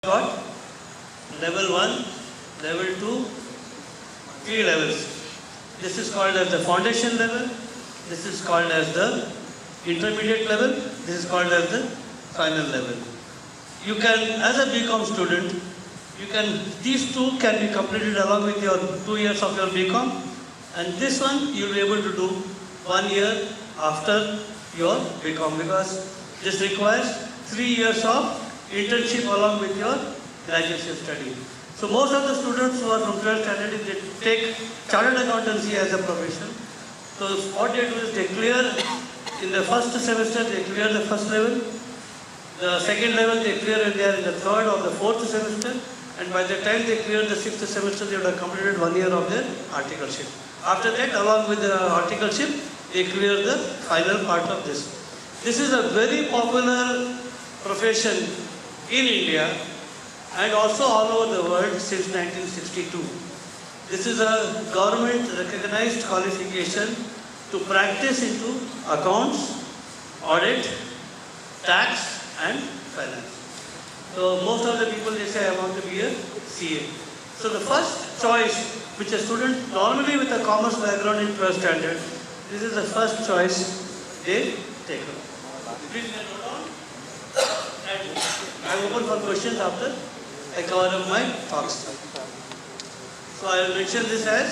got level 1, level 2, 3 levels. This is called as the foundation level. This is called as the intermediate level. This is called as the final level. You can, as a BCom student, these two can be completed along with your 2 years of your BCom, and this one you will be able to do 1 year after your BCom, because this requires 3 years of internship along with your graduation study. So most of the students who are from 12th standard, they take chartered accountancy as a profession. So what they do is they clear in the first semester, they clear the first level. The second level they clear when they are in the third or the fourth semester. And by the time they clear the 6th semester, they would have completed 1 year of their articleship. After that, along with the articleship, they clear the final part of this. This is a very popular profession in India and also all over the world since 1962. This is a government recognized qualification to practice into accounts, audit, tax and finance. So most of the people, they say, I want to be a CA. So the first choice which a student normally with a commerce background in 12th standard, this is the first choice they take up. Please note down. And I am open for questions after I cover up my talks. So I will mention this as,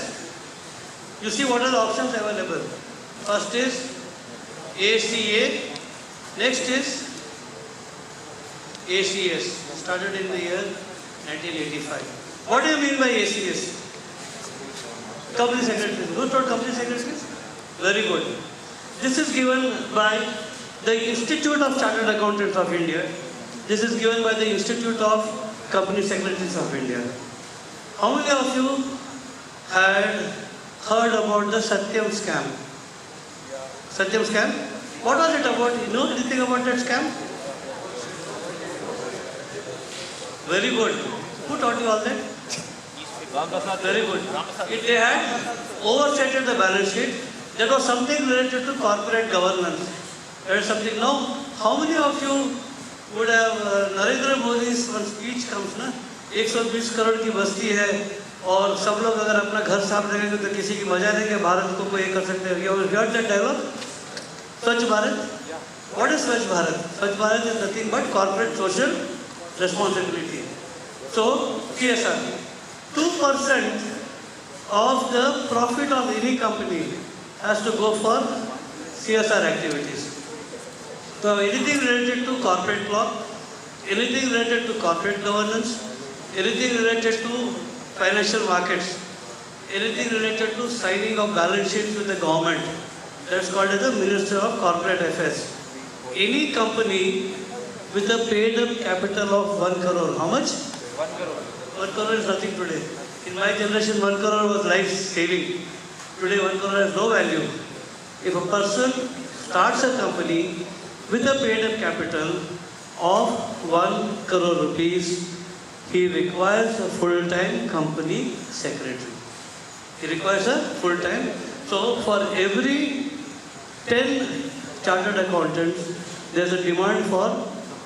you see what are the options available. First is ACA, next is ACS, started in the year 1985. What do you mean by ACS? Company secretaries. Who taught company secretaries? Very good. This is given by the Institute of Chartered Accountants of India. This is given by the Institute of Company Secretaries of India. How many of you had heard about the Satyam scam? Satyam scam? What was it about? You know anything about that scam? Very good. Who taught you all that? Very good. If they had overstated the balance sheet, that was something related to corporate governance. That is something. Now, how many of you would have Narendra Modi's one speech comes na? 120 crore की बस्ती है और सब लोग अगर अपना घर साफ रखेंगे तो किसी की मजा नहीं कि भारत को कोई कर सकते हैं. You have heard that dialogue? Swachh Bharat? What is Swachh Bharat? Swachh Bharat is nothing but corporate social responsibility. So, CSR. 2% of the profit of any company has to go for CSR activities. So, anything related to corporate law, anything related to corporate governance, anything related to financial markets, anything related to signing of balance sheets with the government, that's called as the Minister of Corporate Affairs. Any company with a paid up capital of 1 crore, how much? 1 crore. 1 crore is nothing today. In my generation, 1 crore was life saving. Today, 1 crore has no value. If a person starts a company with a paid up capital of 1 crore rupees, he requires a full-time company secretary. He requires a full-time. So, for every 10 chartered accountants, there is a demand for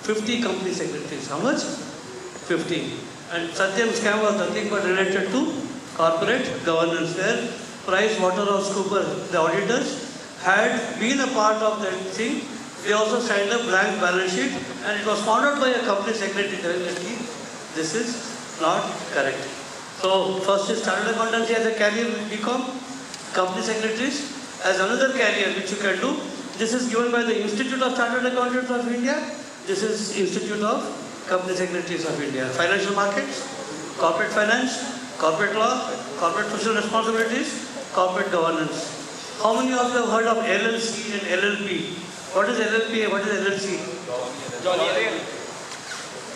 50 company secretaries. How much? 50. And Satyam scam was nothing but related to corporate governance, where PricewaterhouseCoopers, the auditors, had been a part of that thing. They also signed a blank balance sheet, and it was found out by a company secretary telling that this is not correct. So first is chartered accountancy as a career BCom, company secretaries as another career which you can do. This is given by the Institute of Chartered Accountants of India. This is Institute of Company Secretaries of India. Financial markets, corporate finance, corporate law, corporate social responsibilities, corporate governance. How many of you have heard of LLC and LLP? What is LLP and what is LLC?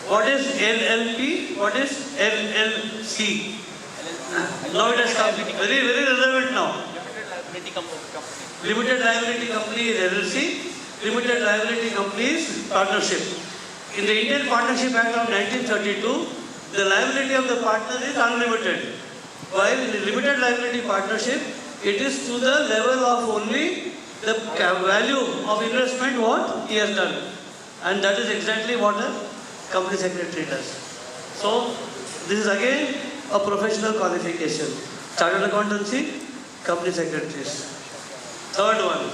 What is LLP? What is LLC? Now it has come. Very, very relevant now. Limited liability company is LLC. Limited liability company is partnership. In the Indian Partnership Act of 1932, the liability of the partner is unlimited. While in the limited liability partnership, it is to the level of only the value of investment what he has done. And that is exactly what a company secretary does. So this is again a professional qualification. Chartered accountancy, company secretaries. Third one,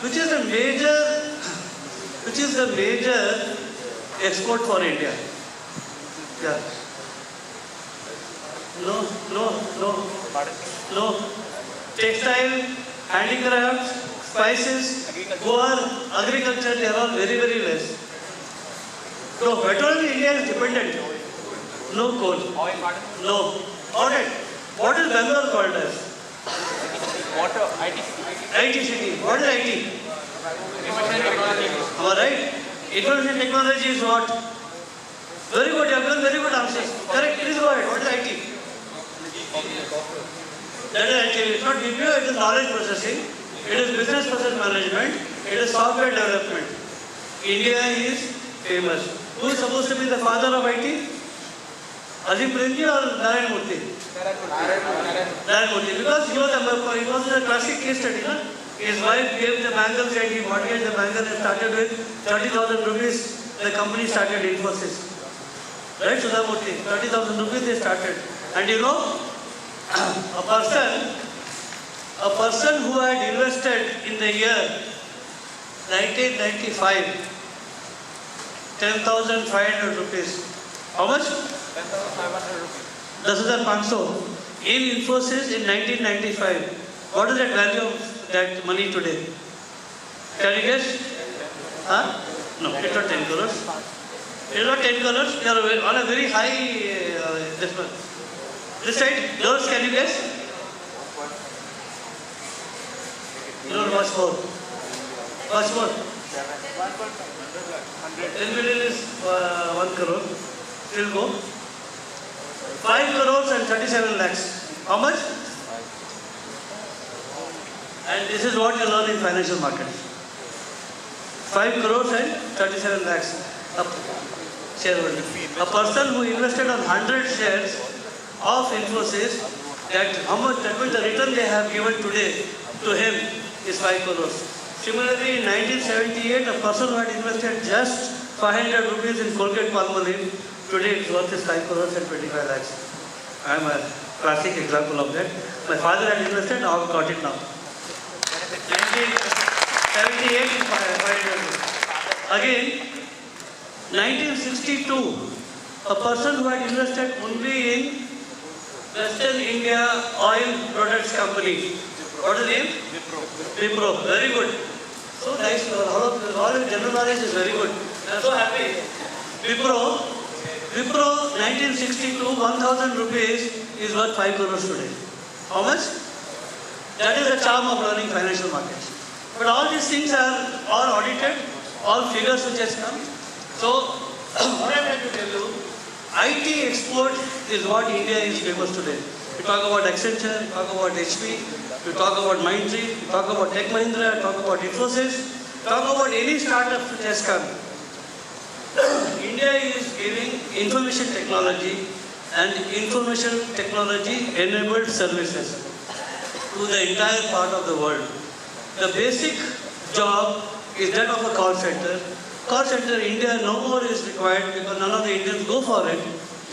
which is the major export for India? Yeah. No. Textile, handicrafts, spices, agriculture, they are all very, very less. So, petroleum India is dependent. No coal. No. Audit. What is Bangalore called as? Water, IT city. What is IT? Am I right? Information technology is what? Very good, you have given very good answers. Correct, please go ahead. What is IT? That is IT. It's not BPO, it is knowledge processing. It is business process management. It is software development. India is famous. Who is supposed to be the father of IT? Azim Premji or Narayan Murthy? Narayan Murthy. Because he was a classic case study. Na? His wife gave the bangles and he mortgaged the bangles and started with 30,000 rupees. The company started Infosys. Right, Sudhamurthy? 30,000 rupees they started. And you know, a person who had invested in the year 1995, 10,500 rupees. How much? 10,500 rupees. 10,500 in Infosys in 1995. What is that value of that money today? Can you guess? Huh? No, it's not 10 crores. It is not 10 crores. You are on a very high this one. This side, girls, can you guess? You don't watch more. Watch more. 10 million is 1 crore. Still go. 5 crores and 37 lakhs. How much? And this is what you learn in financial markets. 5 crores and 37 lakhs. Shareholder. A person who invested on 100 shares of Infosys, how much, that means the return they have given today to him is 5 crores. Similarly, in 1978, a person who had invested just 500 rupees in Colgate Palmolive, today its worth is 5 crores and 25 lakhs. I am a classic example of that. My father had invested, I have got it now. 1978 is 500 rupees. Again, 1962, a person who had invested only in Western India Oil Products Company. What is the name? Wipro. Very good. So nice. All of general knowledge is very good. I am so happy. Wipro, 1962, 1,000 rupees is worth 5 crores today. How much? That is the charm of learning financial markets. But all these things are all audited, all figures which has come. So, what I am trying to tell you, IT export is what India is famous today. We talk about Accenture, we talk about HP, we talk about Mindtree, we talk about Tech Mahindra, we talk about Infosys, we talk about any startup which has come. India is giving information technology and information technology enabled services to the entire part of the world. The basic job is that of a call center. Call center in India no more is required because none of the Indians go for it.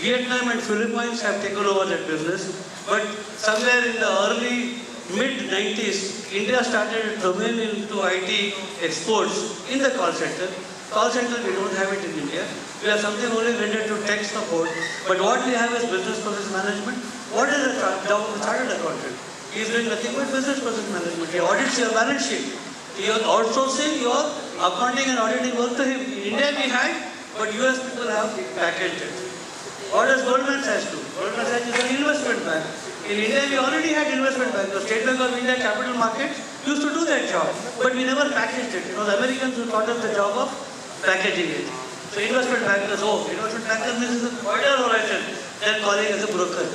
Vietnam and Philippines have taken over that business. But somewhere in the early mid-90s, India started a domain into IT exports in the call center. Call center, we don't have it in India. We have something only related to tech support. But what we have is business process management. What is the job of a chartered accountant? He is doing nothing but business process management. He audits your balance sheet. You are outsourcing your accounting and auditing work to him. In India we had, but US people have packaged it. What does Goldman Sachs do? Goldman Sachs is an investment bank. In India we already had investment bank. The State Bank of India Capital Markets used to do that job. But we never packaged it. It was Americans who taught us the job of packaging it. So investment bankers, investment bankers means a wider horizon than calling as a broker.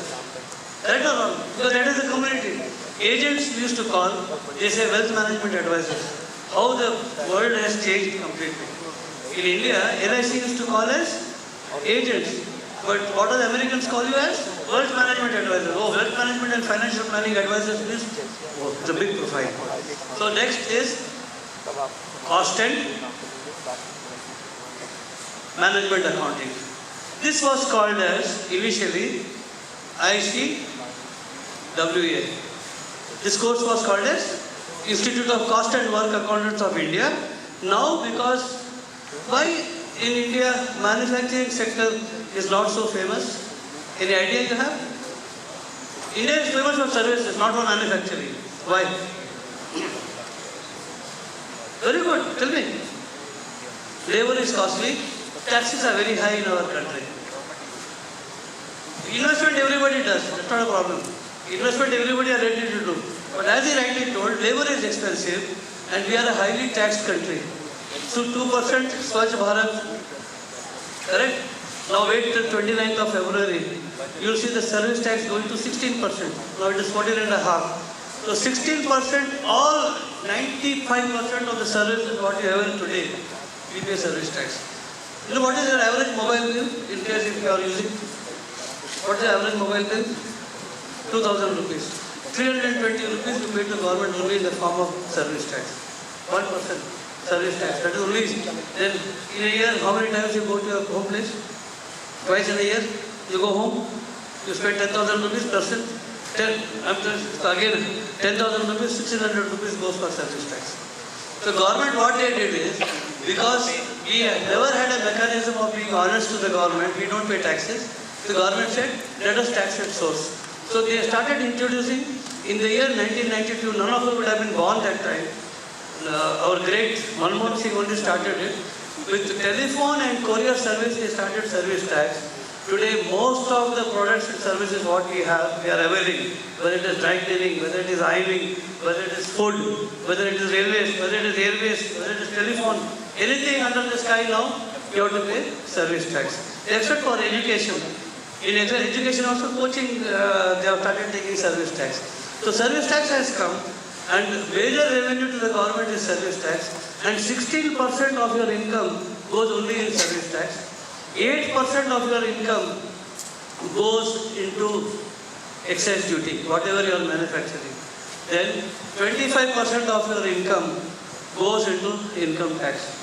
Right or wrong? Because that is the community. Agents we used to call, they say wealth management advisors. How the world has changed completely. In India, LIC used to call as agents. But what do the Americans call you as? Wealth management advisors. Oh, wealth management and financial planning advisors means it's a big profile. So next is cost and management accounting. This was called as initially ICWA. This course was called as Institute of Cost and Work Accountants of India. Now, because why in India manufacturing sector is not so famous? Any idea you have? India is famous for services, not for manufacturing. Why? Very good. Tell me. Labor is costly. Taxes are very high in our country. Investment everybody does. That's not a problem. Investment everybody are ready to do. But as he rightly told, labor is expensive and we are a highly taxed country. So 2% Swachh Bharat. Correct? Now wait till 29th of February. You will see the service tax going to 16%. Now it is 14.5%. So 16%, all 95% of the services what you have today, we pay service tax. You know what is your average mobile bill in case if you are using? What is the average mobile bill? 2,000 rupees. 320 rupees you pay to government only in the form of service tax. 1% service tax. That is only. Then in a year, how many times you go to your home place? Twice in a year, you go home, you spend 10,000 rupees percent. Again, 10,000 rupees, 1,600 rupees goes for service tax. So government what they did is, because we never had a mechanism of being honest to the government, we don't pay taxes. The government said, let us tax at source. So they started introducing, in the year 1992, none of us would have been born that time. Our great Manmohan Singh only started it. With telephone and courier service, they started service tax. Today, most of the products and services what we have, we are availing. Whether it is dry cleaning, whether it is ironing, whether it is food, whether it is railways, whether it is airways, whether it is telephone, anything under the sky now, you have to pay service tax. Except for education. In education also coaching, they have started taking service tax. So service tax has come and major revenue to the government is service tax and 16% of your income goes only in service tax. 8% of your income goes into excess duty, whatever you are manufacturing. Then 25% of your income goes into income tax.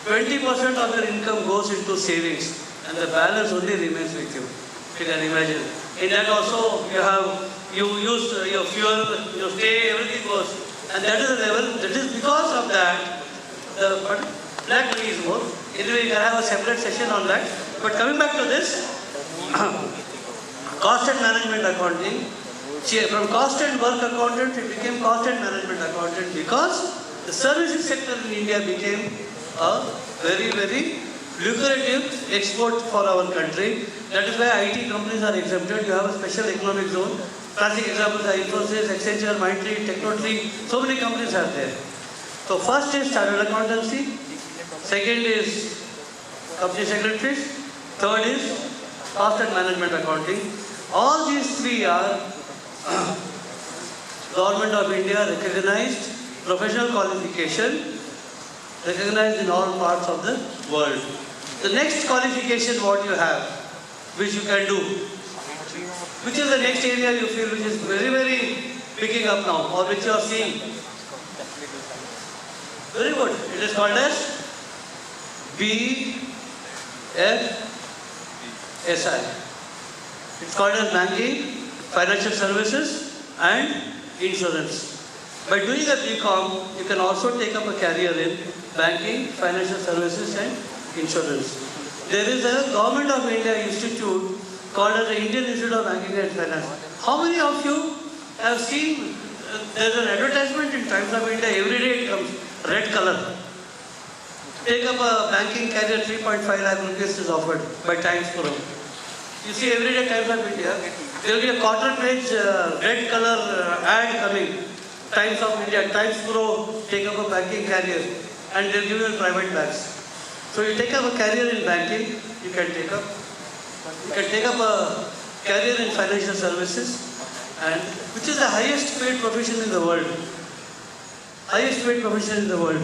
20% of your income goes into savings and the balance only remains with you. You can imagine. In that also you use your fuel, your stay, everything goes. And that is the level, that is because of that, black money is more. Anyway, you can have a separate session on that. But coming back to this, cost and management accounting. From cost and work accountant, it became cost and management accountant because the services sector in India became a very, very lucrative export for our country. That is why IT companies are exempted. You have a special economic zone. Classic examples are Infosys, Accenture, Mindtree, Technotree. So many companies are there. So first is chartered accountancy. Second is company secretaries. Third is cost and management accounting. All these three are Government of India recognized professional qualification, recognized in all parts of the world. The next qualification what you have, which you can do, which is the next area you feel which is very, very picking up now, or which you are seeing? Very good. It is called as BFSI. It's called as banking, financial services and insurance. By doing a BCom, you can also take up a career in banking, financial services and insurance. There is a Government of India institute called as the Indian Institute of Banking and Finance. How many of you have seen, there's an advertisement in Times of India, every day it comes, red color. Take up a banking career, 3.5 lakh rupees is offered by Times Pro. You see every day Times of India, there will be a quarter page red color ad coming. Times of India, Times Pro, take up a banking career and they'll give you private banks. So you take up a career in banking, you can take up a career in financial services, and which is the highest paid profession in the world. Highest paid profession in the world.